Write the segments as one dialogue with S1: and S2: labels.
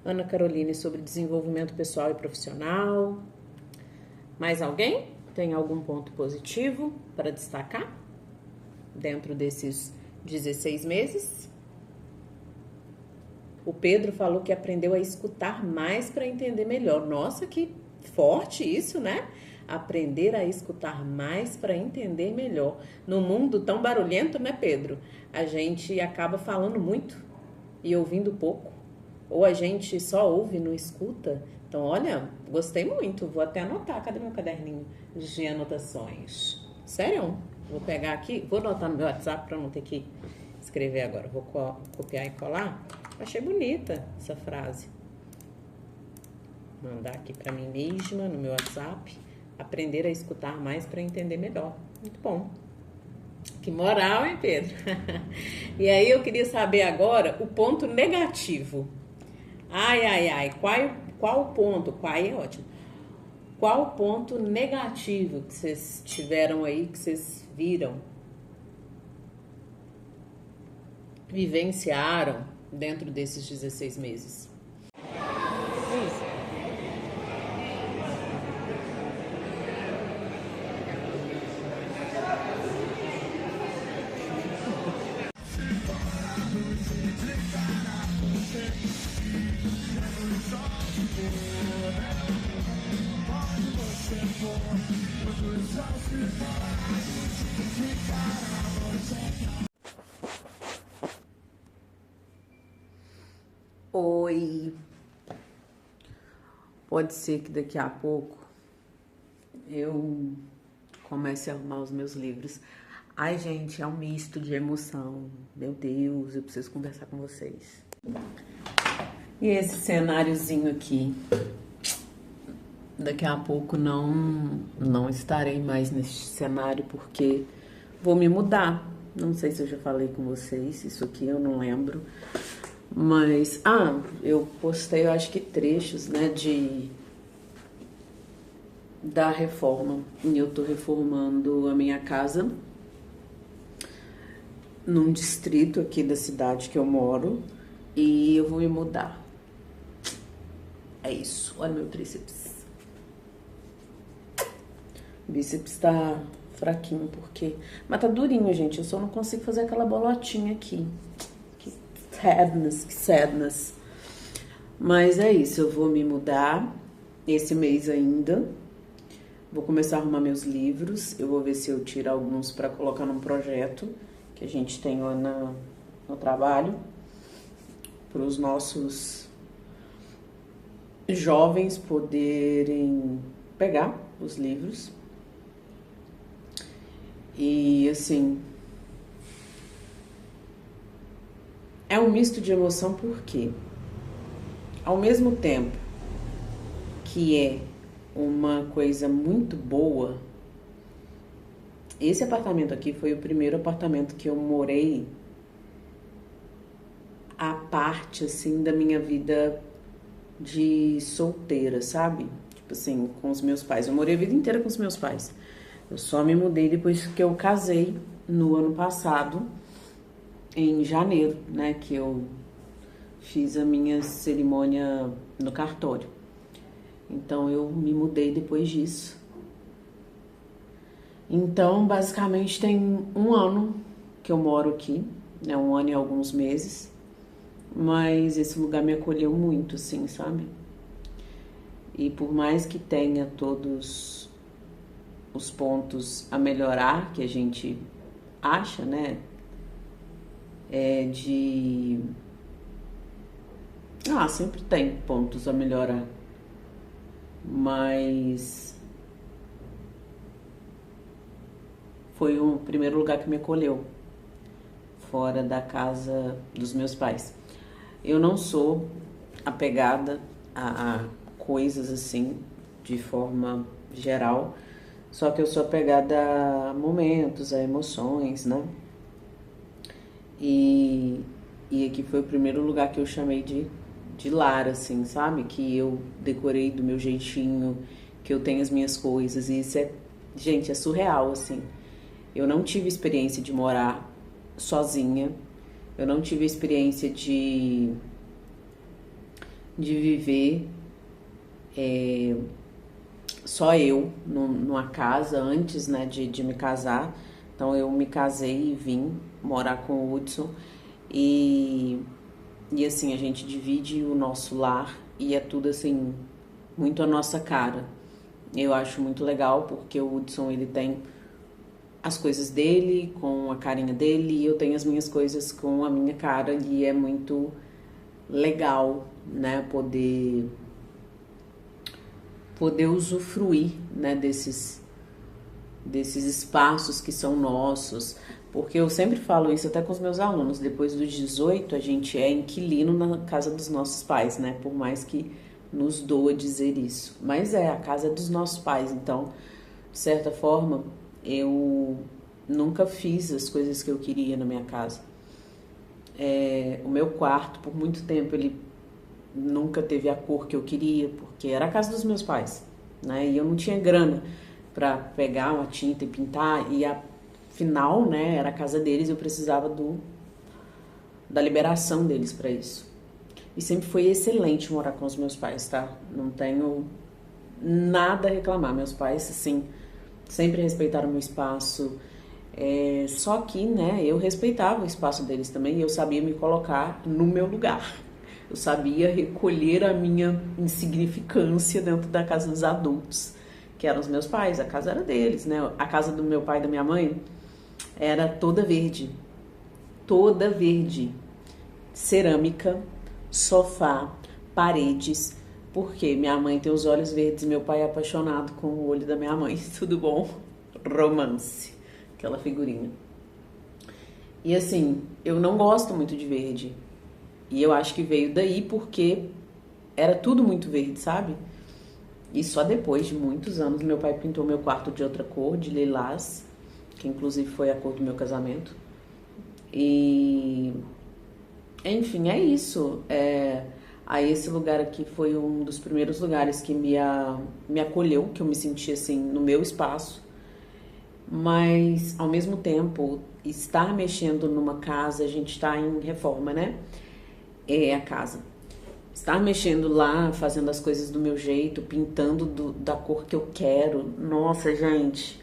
S1: Ana Caroline sobre desenvolvimento pessoal e profissional. Mais alguém? Tem algum ponto positivo para destacar dentro desses 16 meses? O Pedro falou que aprendeu a escutar mais para entender melhor. Nossa, que forte isso, né? Aprender a escutar mais para entender melhor. No mundo tão barulhento, né, Pedro? A gente acaba falando muito e ouvindo pouco. Ou a gente só ouve e não escuta. Então, olha, gostei muito. Vou até anotar. Cadê meu caderninho de anotações? Sério? Vou pegar aqui. Vou anotar no meu WhatsApp para não ter que escrever agora. Vou copiar e colar. Achei bonita essa frase. Mandar aqui para mim mesma no meu WhatsApp. Aprender a escutar mais para entender melhor. Muito bom. Que moral, hein, Pedro? E aí eu queria saber agora o ponto negativo. Ai. Qual o ponto? Qual é ótimo. Qual o ponto negativo que vocês tiveram aí, que vocês viram, vivenciaram dentro desses 16 meses? Oi. Pode ser que daqui a pouco eu comece a arrumar os meus livros. Ai, gente, é um misto de emoção. Meu Deus, eu preciso conversar com vocês. E esse cenáriozinho aqui, daqui a pouco não estarei mais nesse cenário porque vou me mudar. Não sei se eu já falei com vocês, isso aqui eu não lembro. Mas, eu postei, eu acho que trechos, né, da reforma. E eu tô reformando a minha casa num distrito aqui da cidade que eu moro e eu vou me mudar. É isso. Olha meu tríceps. O bíceps tá fraquinho porque... Mas tá durinho, gente. Eu só não consigo fazer aquela bolotinha aqui. Que sadness. Mas é isso. Eu vou me mudar esse mês ainda. Vou começar a arrumar meus livros. Eu vou ver se eu tiro alguns pra colocar num projeto que a gente tem lá no trabalho. Para os nossos jovens poderem pegar os livros. E assim, é um misto de emoção porque ao mesmo tempo que é uma coisa muito boa, esse apartamento aqui foi o primeiro apartamento que eu morei a parte assim da minha vida de solteira, sabe? Tipo assim, com os meus pais. Eu morei a vida inteira com os meus pais. Eu só me mudei depois que eu casei no ano passado, em janeiro, né? Que eu fiz a minha cerimônia no cartório. Então eu me mudei depois disso. Então, basicamente, tem um ano que eu moro aqui, né? Um ano e alguns meses. Mas esse lugar me acolheu muito, assim, sabe? E por mais que tenha todos os pontos a melhorar, que a gente acha, né? Sempre tem pontos a melhorar. Mas foi o primeiro lugar que me acolheu, fora da casa dos meus pais. Eu não sou apegada a coisas assim, de forma geral, só que eu sou apegada a momentos, a emoções, né? E aqui foi o primeiro lugar que eu chamei de lar, assim, sabe? Que eu decorei do meu jeitinho, que eu tenho as minhas coisas, e isso gente, é surreal, assim. Eu não tive experiência de morar sozinha, eu não tive experiência de de viver só eu numa casa antes, né, de me casar. Então eu me casei e vim morar com o Hudson e, e assim, a gente divide o nosso lar e é tudo assim, muito a nossa cara. Eu acho muito legal porque o Hudson ele tem as coisas dele com a carinha dele e eu tenho as minhas coisas com a minha cara e é muito legal, né, poder usufruir, né, desses espaços que são nossos, porque eu sempre falo isso até com os meus alunos, depois dos 18 a gente é inquilino na casa dos nossos pais, né, por mais que nos doa dizer isso, mas é a casa dos nossos pais, então, de certa forma, eu nunca fiz as coisas que eu queria na minha casa. O meu quarto, por muito tempo, ele nunca teve a cor que eu queria, porque era a casa dos meus pais, né? E eu não tinha grana para pegar uma tinta e pintar, e afinal, né, era a casa deles, eu precisava da liberação deles para isso. E sempre foi excelente morar com os meus pais, tá? Não tenho nada a reclamar. Meus pais, assim, sempre respeitaram o meu espaço. Só que, né, eu respeitava o espaço deles também e eu sabia me colocar no meu lugar. Eu sabia recolher a minha insignificância dentro da casa dos adultos, que eram os meus pais. A casa era deles, né? A casa do meu pai e da minha mãe era toda verde. Toda verde. Cerâmica, sofá, paredes. Porque minha mãe tem os olhos verdes e meu pai é apaixonado com o olho da minha mãe. Tudo bom? Romance. Aquela figurinha. E assim, eu não gosto muito de verde. E eu acho que veio daí porque era tudo muito verde, sabe? E só depois de muitos anos meu pai pintou meu quarto de outra cor, de lilás, que inclusive foi a cor do meu casamento. E enfim, é isso. Aí esse lugar aqui foi um dos primeiros lugares que me acolheu, que eu me senti assim no meu espaço. Mas ao mesmo tempo, estar mexendo numa casa, a gente está em reforma, né? É a casa. Estar mexendo lá, fazendo as coisas do meu jeito, pintando da cor que eu quero. Nossa, gente,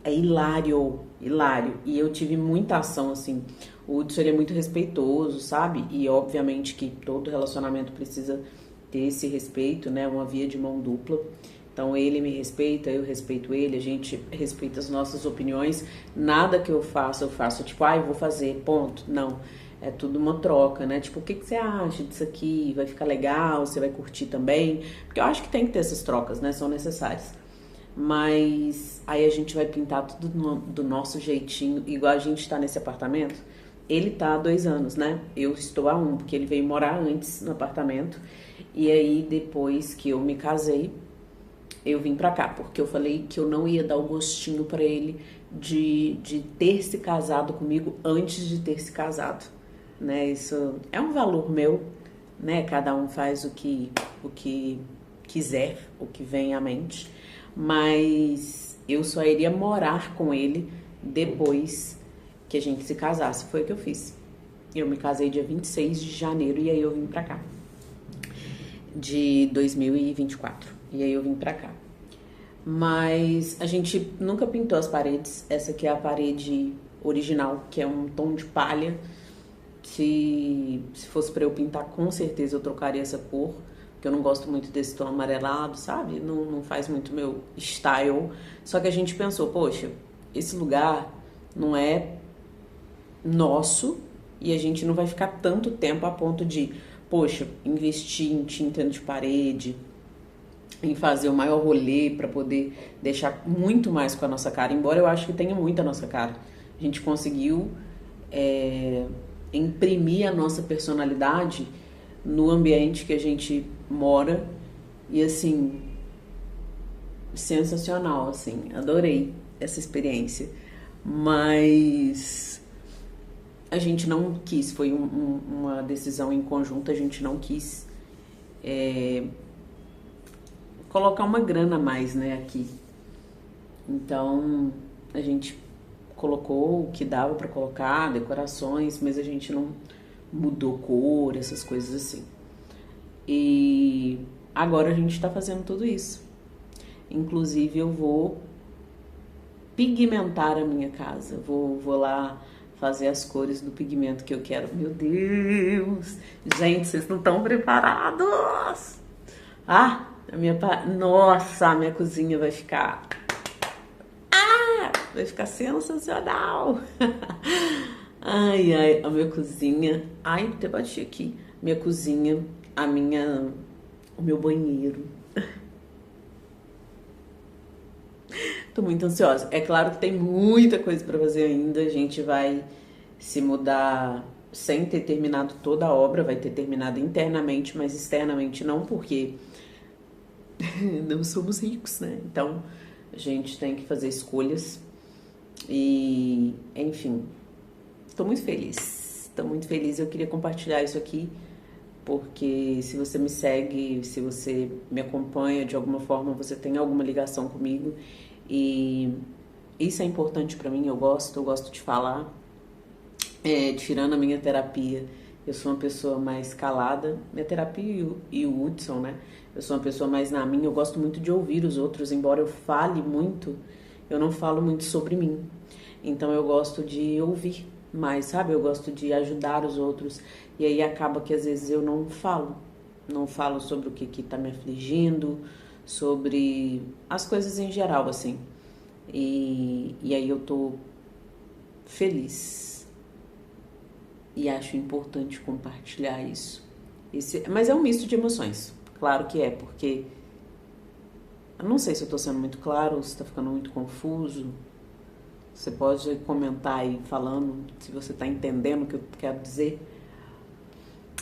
S1: é hilário, hilário. E eu tive muita ação, assim. O Hudson, ele é muito respeitoso, sabe? E obviamente que todo relacionamento precisa ter esse respeito, né? Uma via de mão dupla. Então ele me respeita, eu respeito ele, a gente respeita as nossas opiniões. Nada que eu faço tipo, eu vou fazer, ponto. Não. É tudo uma troca, né? Tipo, o que você acha disso aqui? Vai ficar legal? Você vai curtir também? Porque eu acho que tem que ter essas trocas, né? São necessárias. Mas aí a gente vai pintar tudo do nosso jeitinho, igual a gente tá nesse apartamento. Ele tá há 2 anos, né? Eu estou há 1, porque ele veio morar antes no apartamento. E aí, depois que eu me casei, eu vim pra cá, porque eu falei que eu não ia dar o gostinho pra ele de ter se casado comigo antes de ter se casado, né? Isso é um valor meu, né? Cada um faz o que quiser, o que vem à mente, mas eu só iria morar com ele depois que a gente se casasse. Foi o que eu fiz. Eu me casei dia 26 de janeiro e aí eu vim pra cá, de 2024. E aí eu vim pra cá. Mas a gente nunca pintou as paredes. Essa aqui é a parede original, que é um tom de palha. Se fosse pra eu pintar, com certeza eu trocaria essa cor, porque eu não gosto muito desse tom amarelado, sabe? Não faz muito meu style. Só que a gente pensou, poxa, esse lugar não é nosso e a gente não vai ficar tanto tempo a ponto de, poxa, investir em tinta de parede, em fazer o maior rolê para poder deixar muito mais com a nossa cara, embora eu acho que tenha muito a nossa cara. A gente conseguiu imprimir a nossa personalidade no ambiente que a gente mora e assim, sensacional, assim, adorei essa experiência, mas a gente não quis, foi uma decisão em conjunto, a gente não quis colocar uma grana a mais, né, aqui. Então, a gente colocou o que dava pra colocar, decorações, mas a gente não mudou cor, essas coisas assim. E agora a gente tá fazendo tudo isso. Inclusive eu vou pigmentar a minha casa. Vou lá fazer as cores do pigmento que eu quero. Meu Deus! Gente, vocês não estão preparados! Ah, nossa, a minha cozinha vai ficar... Vai ficar sensacional! Ai, ai, a minha cozinha... Ai, até bati aqui. Minha cozinha, o meu banheiro. Tô muito ansiosa. É claro que tem muita coisa pra fazer ainda. A gente vai se mudar sem ter terminado toda a obra, vai ter terminado internamente, mas externamente não, porque não somos ricos, né? Então a gente tem que fazer escolhas e, enfim, tô muito feliz. Tô muito feliz. Eu queria compartilhar isso aqui porque se você me segue, se você me acompanha de alguma forma, você tem alguma ligação comigo e isso é importante pra mim. Eu gosto de falar. Tirando a minha terapia, eu sou uma pessoa mais calada. Minha terapia e o Hudson, né? Eu sou uma pessoa mais na minha. Eu gosto muito de ouvir os outros, embora eu fale muito, eu não falo muito sobre mim. Então eu gosto de ouvir mais, sabe? Eu gosto de ajudar os outros. E aí acaba que às vezes eu não falo. Não falo sobre o que tá me afligindo, sobre as coisas em geral, assim. E aí eu tô feliz e acho importante compartilhar isso. Mas é um misto de emoções, claro que é, porque eu não sei se eu tô sendo muito claro, se tá ficando muito confuso. Você pode comentar aí falando se você tá entendendo o que eu quero dizer.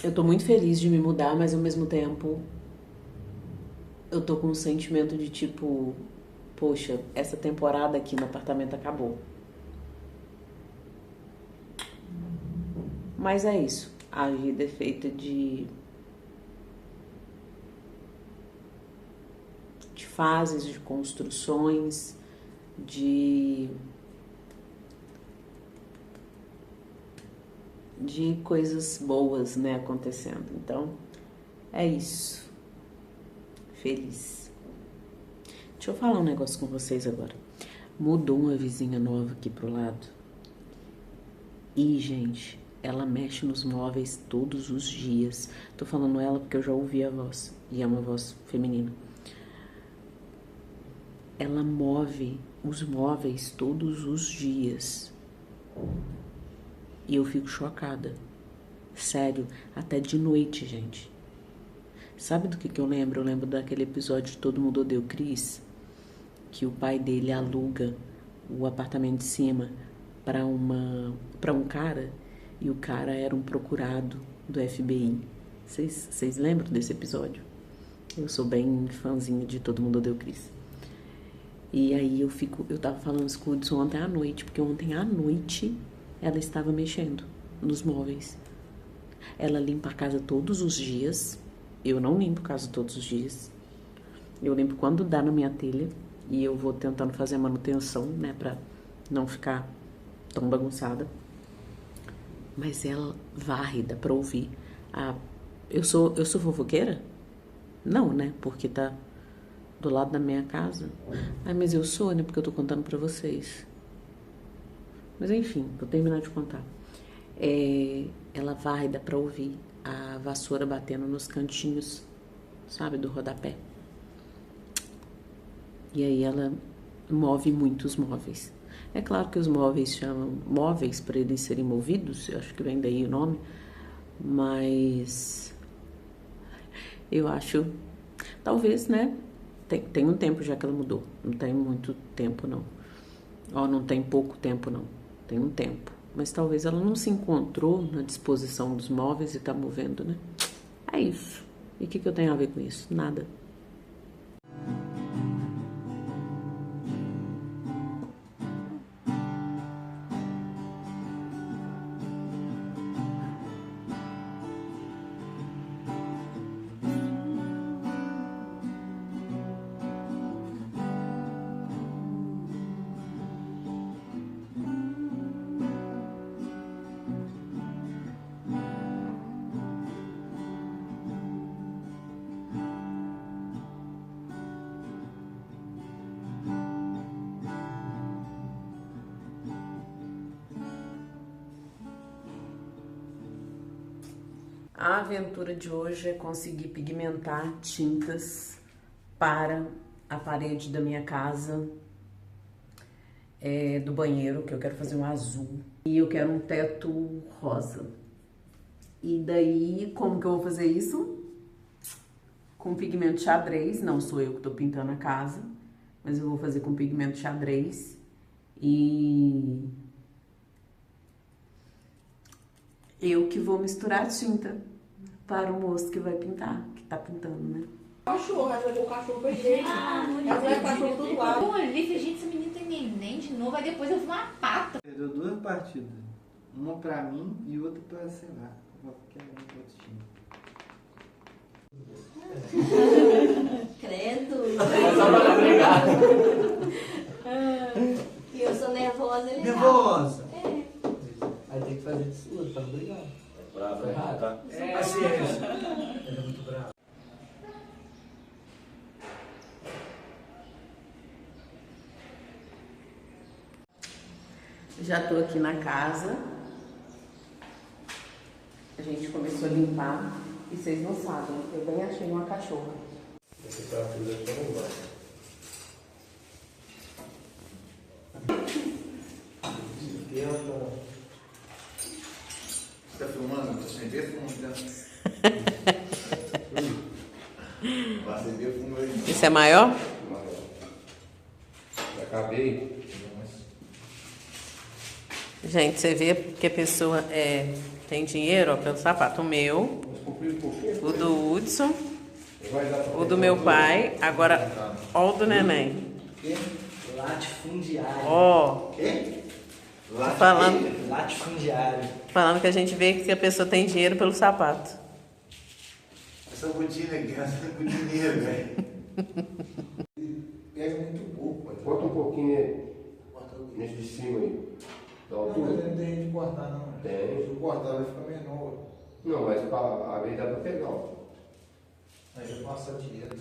S1: Eu tô muito feliz de me mudar, mas ao mesmo tempo eu tô com um sentimento de tipo, poxa, essa temporada aqui no apartamento acabou. Mas é isso. A vida é feita de fases, de construções, de coisas boas, né, acontecendo. Então, é isso. Feliz. Deixa eu falar um negócio com vocês agora. Mudou uma vizinha nova aqui pro lado. E, gente, ela mexe nos móveis todos os dias. Tô falando ela porque eu já ouvi a voz. E é uma voz feminina. Ela move os móveis todos os dias. E eu fico chocada. Sério, até de noite, gente. Sabe do que eu lembro? Eu lembro daquele episódio de Todo Mundo Odeia o Chris, que o pai dele aluga o apartamento de cima para um cara, e o cara era um procurado do FBI. Vocês lembram desse episódio? Eu sou bem fãzinha de Todo Mundo Odeia o Chris. E aí eu tava falando isso com o Hudson ontem à noite, porque ontem à noite ela estava mexendo nos móveis. Ela limpa a casa todos os dias. Eu não limpo a casa todos os dias. Eu limpo quando dá na minha telha. E eu vou tentando fazer a manutenção, né, pra não ficar tão bagunçada. Mas ela varre, dá pra ouvir. Eu sou fofoqueira? Não, né, porque tá do lado da minha casa. Mas eu sou, né, porque eu tô contando pra vocês. Mas enfim, vou terminar de contar. Ela varre, dá pra ouvir a vassoura batendo nos cantinhos, sabe, do rodapé. E aí ela move muitos móveis. É claro que os móveis chamam móveis para eles serem movidos, eu acho que vem daí o nome, mas eu acho, talvez, né? Tem um tempo já que ela mudou, não tem muito tempo não. Não tem pouco tempo não, tem um tempo. Mas talvez ela não se encontrou na disposição dos móveis e tá movendo, né? É isso. E o que eu tenho a ver com isso? Nada. A aventura de hoje é conseguir pigmentar tintas para a parede da minha casa, do banheiro, que eu quero fazer um azul. E eu quero um teto rosa. E daí, como que eu vou fazer isso? Com pigmento xadrez, não sou eu que tô pintando a casa, mas eu vou fazer com pigmento xadrez. E eu que vou misturar a tinta para o moço que vai pintar, que tá pintando, né?
S2: Cachorro, vai jogar o cachorro pra gente. Vai jogar o cachorro tudo lá.
S3: Bom, ali, gente, esse menino tem neném de novo, aí depois eu vi uma pata.
S4: Perdeu 2 partidas. Uma pra mim e outra pra, sei lá, qualquer outro time.
S5: Credo. E eu sou nervosa, ele
S4: Nervosa!
S6: Aí tem que fazer de sua, tá obrigado.
S7: Bravo, tá?
S4: Paciência.
S6: Ele é muito bravo.
S1: Já tô aqui na casa. A gente começou a limpar e vocês não sabem, eu bem achei uma cachorra.
S7: Esse prato deve ser um vai.
S8: Você tá filmando? Tô sem ver fundo, né? Vai sem ver fundo aí.
S1: Esse é maior?
S7: Já acabei.
S1: Gente, você vê que a pessoa tem dinheiro, ó, pelo sapato. O meu, o do Hudson, o do meu pai. Agora, ó o do neném.
S6: Latifundiário.
S1: Ó, falando,
S6: Latifundiário.
S1: falando que a gente vê que a pessoa tem dinheiro pelo sapato.
S8: Essa botina aqui, essa botininha, velho. Pega muito pouco, mas.
S7: Bota um pouquinho nesse de cima aí. Da
S4: Não, mas
S7: altura.
S4: não tem jeito de cortar, não.
S7: Tem.
S4: Se eu cortar, vai ficar menor.
S7: Não, mas a vez dá pra pegar, ó.
S4: Aí eu passo a dieta.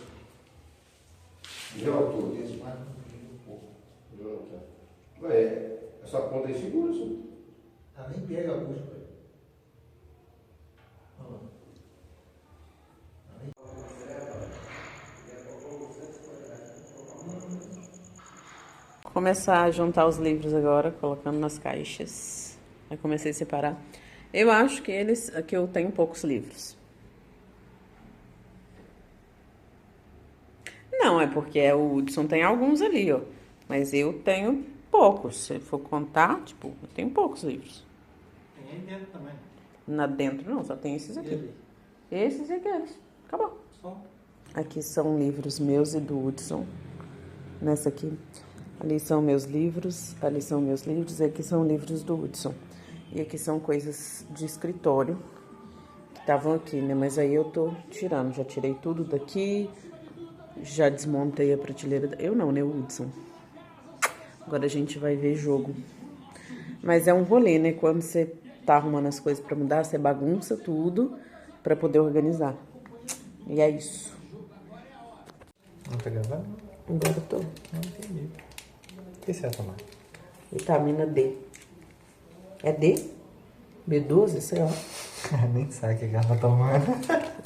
S7: De altura.
S4: Isso, mas um pouco.
S7: Não, tá. Mas essa ponta aí segura, senhor.
S4: Ela nem pega a bucha, velho. Olha lá.
S1: Começar a juntar os livros agora, colocando nas caixas. Aí comecei a separar. Eu acho que que eu tenho poucos livros. Não, é porque o Hudson tem alguns ali, ó. Mas eu tenho poucos. Se for contar, tipo, eu tenho poucos livros.
S4: Tem aí dentro também.
S1: Dentro não, só tem esses aqui.
S4: Ele.
S1: Esses e aqueles. Acabou.
S4: Só.
S1: Aqui são livros meus e do Hudson. Nessa aqui. Ali são meus livros, ali são meus livros, e aqui são livros do Hudson. E aqui são coisas de escritório que estavam aqui, né? Mas aí eu tô tirando, já tirei tudo daqui, já desmontei a prateleira. Eu não, né? O Hudson. Agora a gente vai ver jogo. Mas é um rolê, né? Quando você tá arrumando as coisas pra mudar, você bagunça tudo pra poder organizar. E é isso.
S6: Não tá gravando?
S1: Agora eu tô.
S6: Não entendi. O que você vai tomar?
S1: Vitamina D. É D? B12, sei lá.
S6: Nem sabe o que ela tá tomando.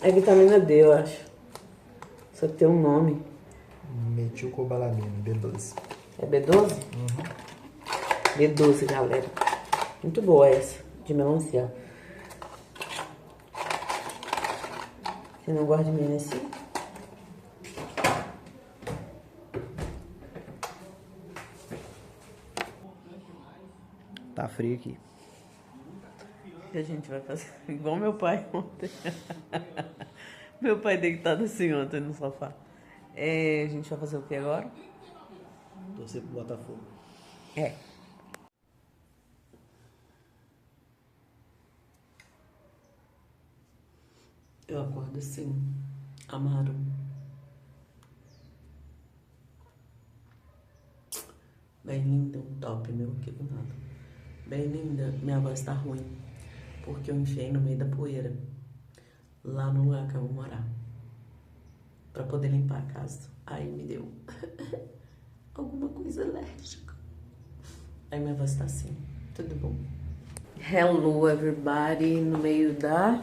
S1: É vitamina D, eu acho. Só que tem um nome.
S6: Metilcobalamina, B12.
S1: É B12? B12, galera. Muito boa essa, de melancia. Você não gosta de melancia?
S6: Tá frio aqui.
S1: O que a gente vai fazer? Igual meu pai ontem. Meu pai deitado assim ontem no sofá. A gente vai fazer o que agora?
S6: Torcer pro Botafogo.
S1: É. Eu acordo assim, Amaro. Bem linda, um top meu aqui do lado. Bem linda, minha voz tá ruim, porque eu enfiei no meio da poeira, lá no lugar que eu vou morar, pra poder limpar a casa. Aí me deu alguma coisa alérgica. Aí minha voz tá assim, tudo bom. Hello everybody, no meio da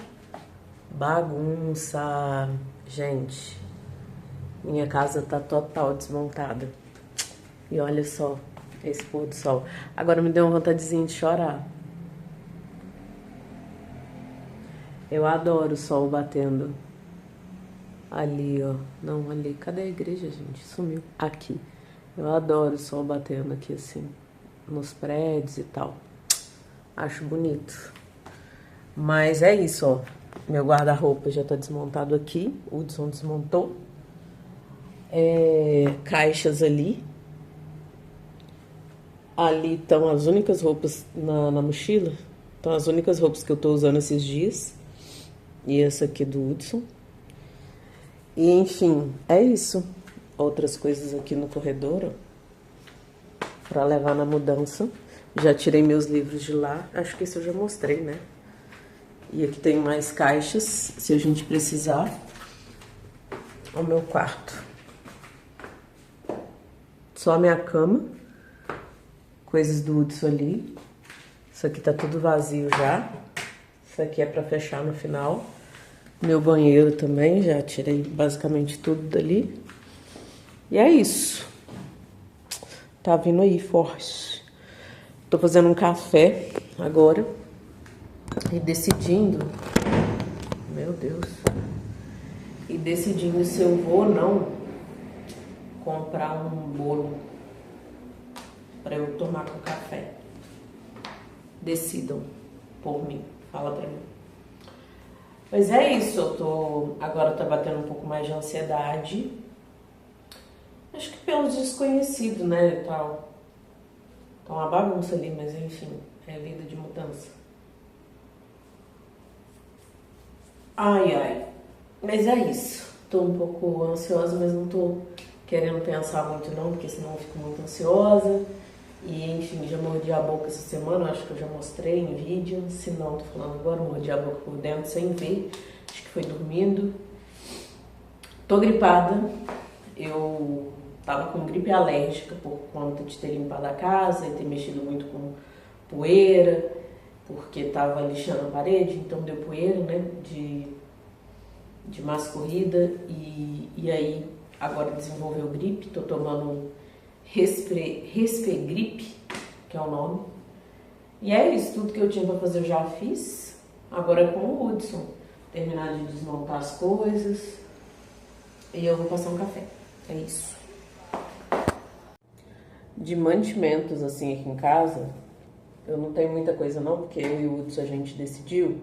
S1: Bagunça. Gente, minha casa tá total desmontada. E olha só esse pôr do sol. Agora me deu uma vontadezinha de chorar. Eu adoro o sol batendo. Ali, ó. Não, ali. Cadê a igreja, gente? Sumiu. Aqui. Eu adoro o sol batendo aqui, assim. Nos prédios e tal. Acho bonito. Mas é isso, ó. Meu guarda-roupa já tá desmontado aqui. O Hudson desmontou. Caixas ali. Ali estão as únicas roupas na mochila. Estão as únicas roupas que eu tô usando esses dias. E essa aqui do Hudson. E enfim, é isso. Outras coisas aqui no corredor, ó. Pra levar na mudança. Já tirei meus livros de lá. Acho que isso eu já mostrei, né? E aqui tem mais caixas, se a gente precisar. O meu quarto. Só a minha cama. Coisas do Hudson ali. Isso aqui tá tudo vazio já. Isso aqui é pra fechar no final. Meu banheiro também, já tirei basicamente tudo dali. E é isso. Tá vindo aí forte. Tô fazendo um café agora. E decidindo... Meu Deus. E decidindo se eu vou ou não comprar um bolo pra eu tomar com café. Decidam por mim. Fala pra mim. Mas é isso. Agora tá batendo um pouco mais de ansiedade. Acho que pelo desconhecido, né, e tal. Tá uma bagunça ali, mas enfim. É vida de mudança. Ai. Mas é isso. Tô um pouco ansiosa, mas não tô querendo pensar muito não, porque senão eu fico muito ansiosa. E enfim, já mordi a boca essa semana, acho que eu já mostrei em vídeo. Se não, tô falando agora, mordi a boca por dentro sem ver. Acho que foi dormindo. Tô gripada. Eu tava com gripe alérgica por conta de ter limpado a casa e ter mexido muito com poeira, porque tava lixando a parede, então deu poeira, né, de má escorrida. E aí agora desenvolveu gripe. Tô tomando Respegripe, que é o nome. E é isso, tudo que eu tinha pra fazer eu já fiz. Agora é com o Hudson. Terminar de desmontar as coisas. E eu vou passar um café. É isso. De mantimentos, assim, aqui em casa, eu não tenho muita coisa não, porque eu e o Hudson a gente decidiu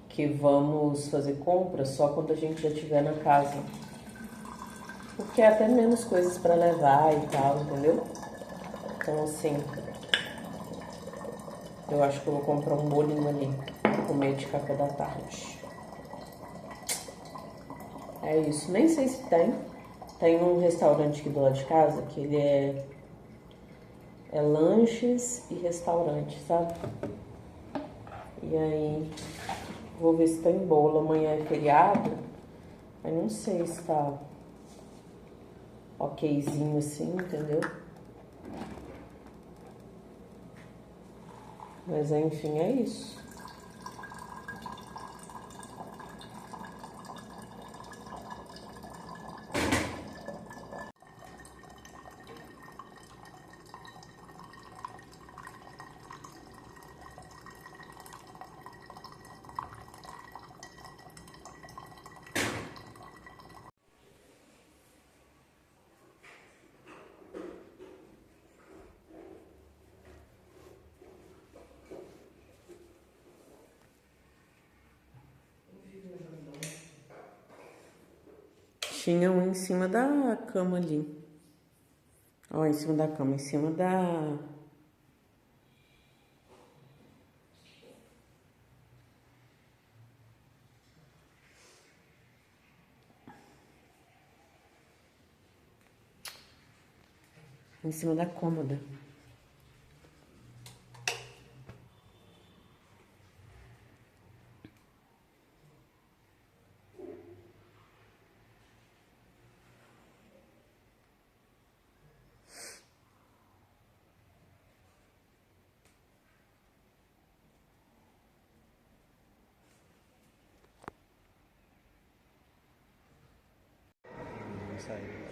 S1: que vamos fazer compras só quando a gente já estiver na casa. Porque é até menos coisas pra levar e tal, entendeu? Então, assim, eu acho que eu vou comprar um bolinho ali pra comer de café da tarde. É isso. Nem sei se tem. Tem um restaurante aqui do lado de casa que ele é lanches e restaurante, sabe? E aí, vou ver se tem bolo. Amanhã é feriado. Aí não sei se tá okzinho assim, entendeu? Mas enfim, é isso. Tinha um em cima da cama ali. Ó, em cima da cama, em cima da... Em cima da cômoda.
S6: sair.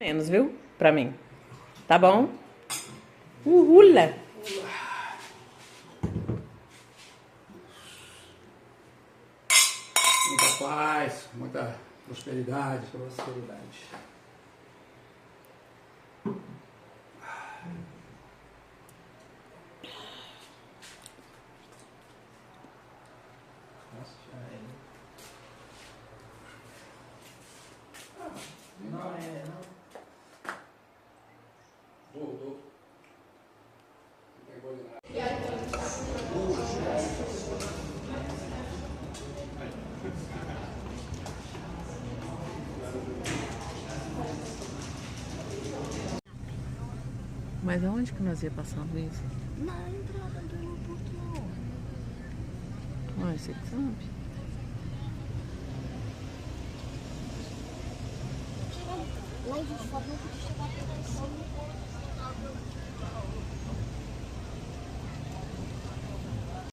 S1: Menos, viu? Pra mim. Tá bom? Uhula!
S9: Muita paz, muita prosperidade.
S6: Prosperidade. Nossa, já é. Não é, não.
S9: Voltou.
S1: Mas aonde que nós ia passando isso?
S5: Na entrada do portão.
S1: Ai, você que sabe.
S5: Lá em 24 não podia chegar até